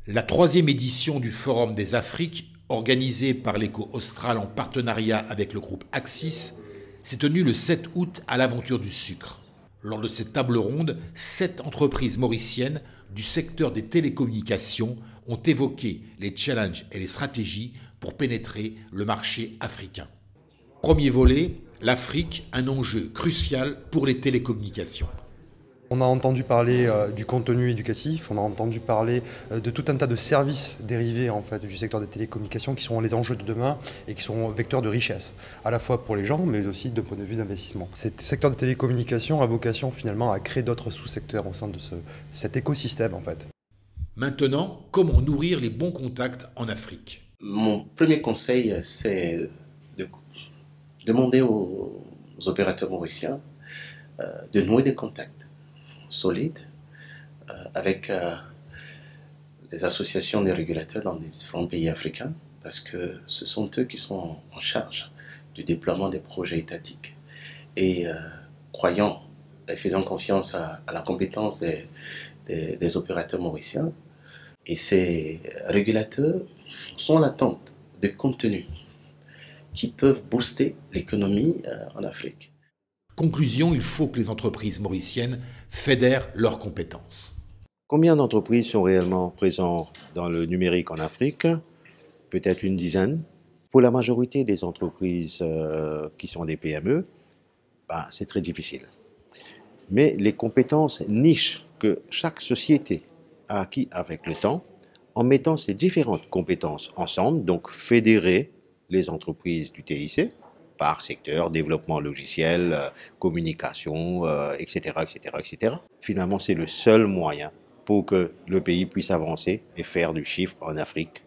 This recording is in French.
La troisième édition du Forum des Afriques, organisée par l'Eco Austral en partenariat avec le groupe Axis, s'est tenue le 7 août à l'Aventure du Sucre. Lors de cette table ronde, 7 entreprises mauriciennes du secteur des télécommunications ont évoqué les challenges et les stratégies pour pénétrer le marché africain. Premier volet, l'Afrique, un enjeu crucial pour les télécommunications. On a entendu parler du contenu éducatif, on a entendu parler de tout un tas de services dérivés en fait, du secteur des télécommunications qui sont les enjeux de demain et qui sont vecteurs de richesse, à la fois pour les gens mais aussi d'un point de vue d'investissement. Ce secteur des télécommunications a vocation finalement à créer d'autres sous-secteurs au sein de cet écosystème en fait. Maintenant, comment nourrir les bons contacts en Afrique? Mon premier conseil, c'est de demander aux opérateurs mauriciens de nouer des contacts solides avec les associations des régulateurs dans les différents pays africains, parce que ce sont eux qui sont en charge du déploiement des projets étatiques. Et croyant et faisant confiance à la compétence des opérateurs mauriciens, et ces régulateurs sont en attente de contenus qui peuvent booster l'économie en Afrique. Conclusion, il faut que les entreprises mauriciennes fédèrent leurs compétences. Combien d'entreprises sont réellement présentes dans le numérique en Afrique? Peut-être une dizaine. Pour la majorité des entreprises qui sont des PME, c'est très difficile. Mais les compétences niches que chaque société a acquis avec le temps, en mettant ces différentes compétences ensemble, donc fédérer les entreprises du TIC, par secteur, développement logiciel, communication, etc., etc., etc. Finalement, c'est le seul moyen pour que le pays puisse avancer et faire du chiffre en Afrique